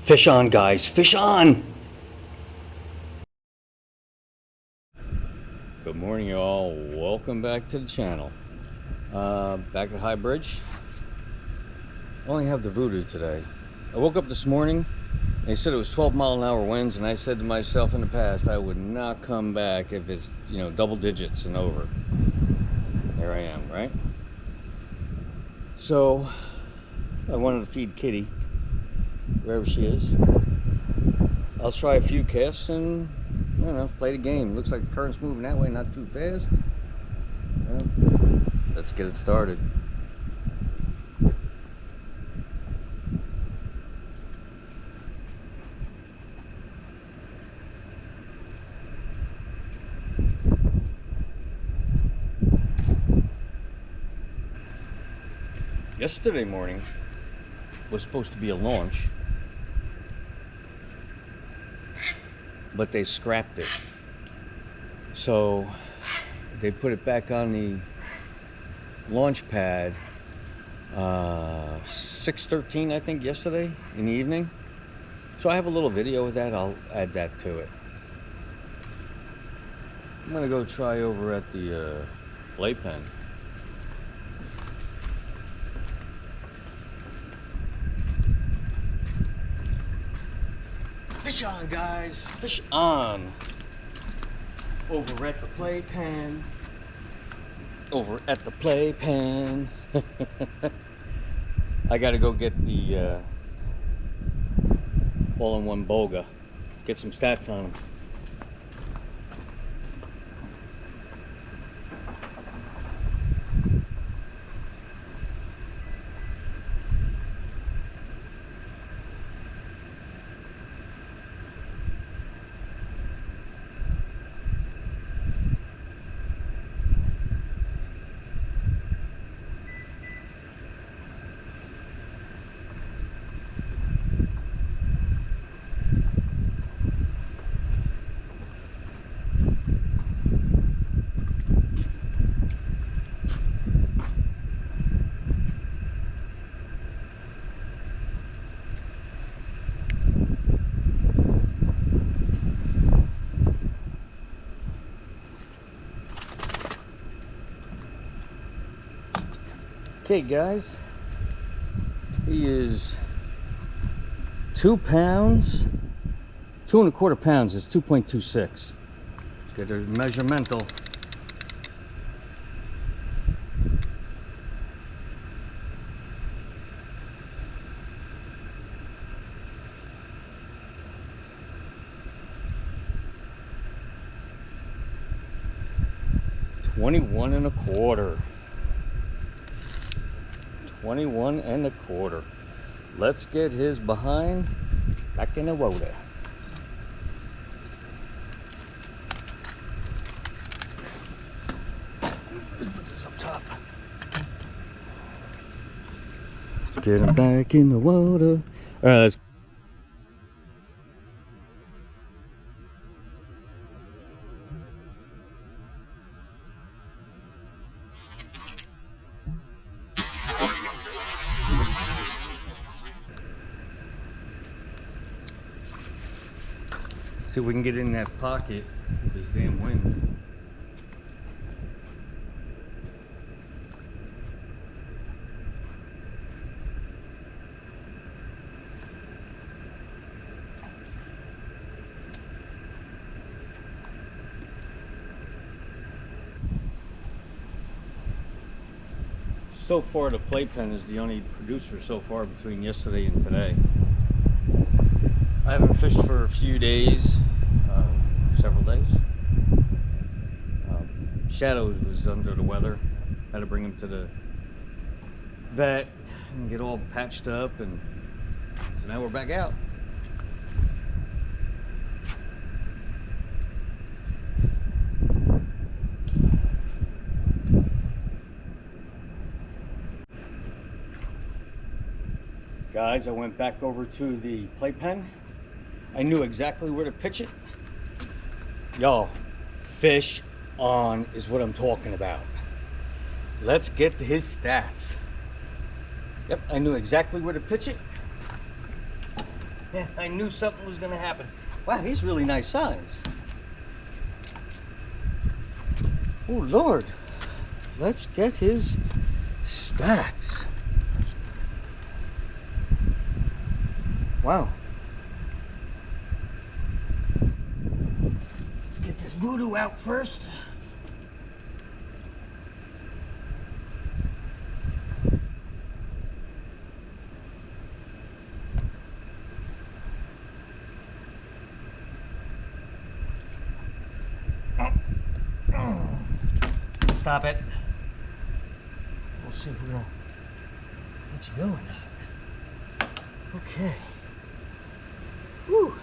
Fish on, guys. Fish on! Good morning, y'all. Welcome back to the channel. Back at High Bridge. I only have the Voodoo today. I woke up this morning and they said it was 12-mile-an-hour winds, and I said to myself in the past I would not come back if it's, double digits and over. There I am, right? So I wanted to feed Kitty wherever she is. I'll try a few casts and play the game. Looks like the current's moving that way, not too fast. Well, let's get it started. Yesterday morning was supposed to be a launch, but they scrapped it. So they put it back on the launch pad 6:13, I think, yesterday in the evening. So I have a little video of that. I'll add that to it. I'm gonna go try over at the playpen. Fish on, guys. Fish on. Over at the playpen. Over at the playpen. I gotta go get the all-in-one Boga. Get some stats on them. Okay, guys, he is 2 pounds, 2¼ pounds. It's 2.26. Let's get a measuremental. $21.25. 21.25. Let's get his behind back in the water. Let's put this up top. Let's get him back in the water. All right, let's. See if we can get in that pocket with this damn wind. So far, the playpen is the only producer so far between yesterday and today. I haven't fished for a few days, several days. Shadows was under the weather. Had to bring him to the vet and get all patched up, and so now we're back out. Guys, I went back over to the playpen. I knew exactly where to pitch it. Y'all, fish on is what I'm talking about. Let's get to his stats. Yep, I knew exactly where to pitch it. I knew something was going to happen. Wow, he's really nice size. Oh, Lord. Let's get his stats. Wow. Let's get this voodoo out first. Stop it. We'll see if we're gonna let you go or not. Okay. Whew.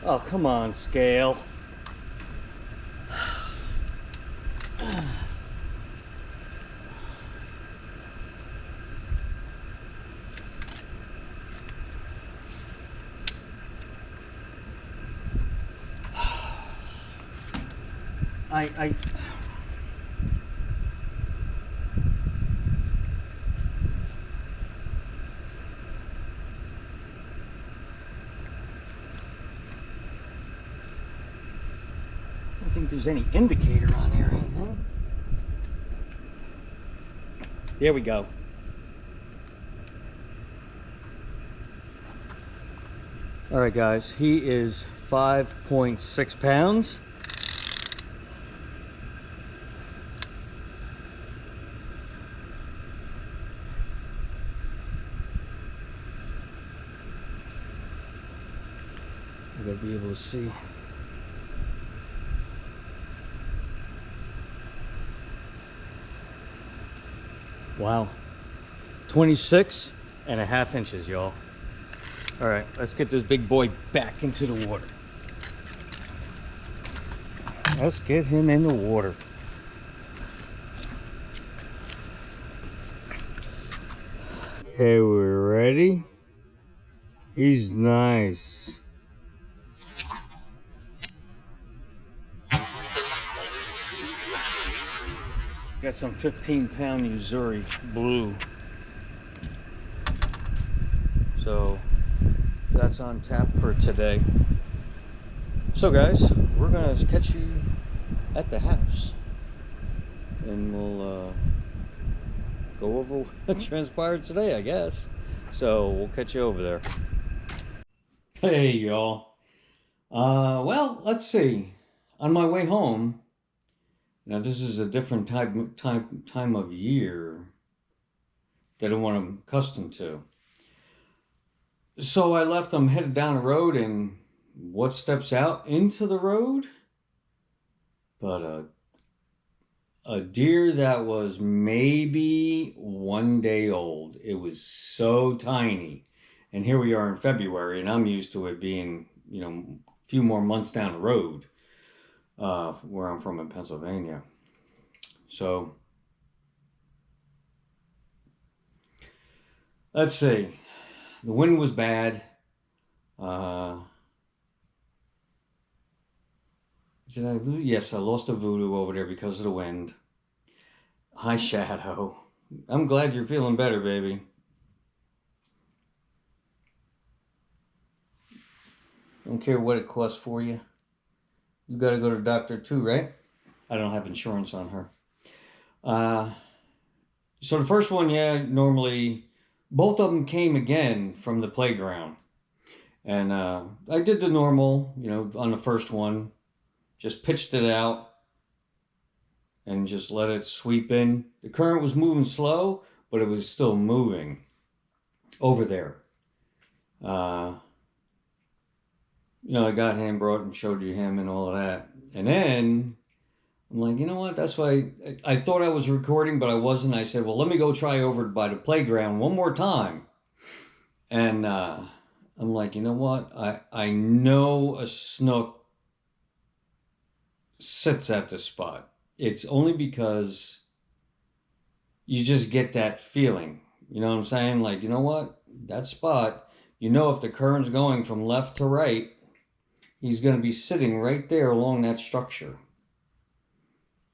Oh, come on, scale. I don't think there's any indicator on here or anything. There we go. All right, guys, he is 5.6 pounds. I gotta be able to see. Wow, 26.5 inches, y'all. All right, let's get this big boy back into the water. Let's get him in the water. Okay, we're ready. He's nice. Got some 15-pound Usuri blue. So that's on tap for today. So guys, we're gonna catch you at the house and we'll go over what transpired today, I guess. So we'll catch you over there. Hey y'all. Well, let's see. On my way home, now this is a different time of year than what I'm accustomed to. So I left, I'm headed down the road, and what steps out into the road? But a deer that was maybe 1 day old. It was so tiny. And here we are in February, and I'm used to it being, you know, a few more months down the road. Where I'm from in Pennsylvania. So let's see. The wind was bad. Did I lose? Yes, I lost a voodoo over there because of the wind. Hi, Shadow. I'm glad you're feeling better, baby. Don't care what it costs for you. You got to go to the doctor too, right? I don't have insurance on her. So the first one, yeah, normally both of them came again from the playground. And I did the normal, you know, on the first one. Just pitched it out and just let it sweep in. The current was moving slow, but it was still moving over there. You know, I got him, brought and showed you him and all of that. And then I'm like, you know what? That's why I thought I was recording, but I wasn't. I said, well, let me go try over by the playground one more time. And I'm like, you know what? I know a snook sits at the spot. It's only because you just get that feeling. You know what I'm saying? Like, you know what? That spot, you know, if the current's going from left to right, he's going to be sitting right there along that structure.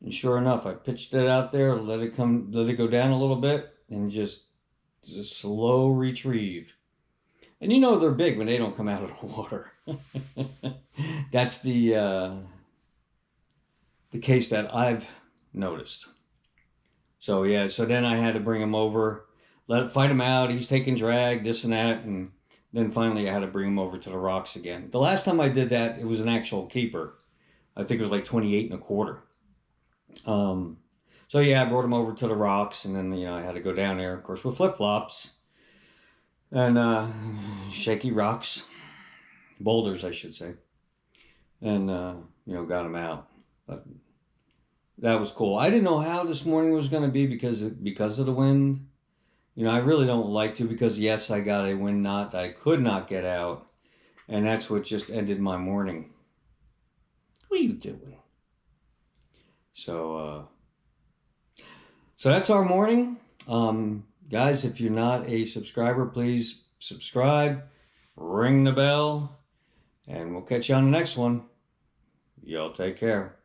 And sure enough, I pitched it out there, let it go down a little bit, and just slow retrieve. And you know they're big when they don't come out of the water. That's the case that I've noticed. So yeah, so then I had to bring him over, fight him out. He's taking drag, this and that, and then finally I had to bring him over to the rocks again. The last time I did that, it was an actual keeper. I think it was like 28 and a quarter. So yeah, I brought him over to the rocks, and then I had to go down there, of course, with flip flops and shaky rocks, boulders, I should say, and got him out. But that was cool. I didn't know how this morning was going to be because of the wind. I really don't like to, because yes, I got a wind knot that I could not get out, and that's what just ended my morning. What are you doing? So that's our morning. Guys, if you're not a subscriber, please subscribe, ring the bell, and we'll catch you on the next one. Y'all take care.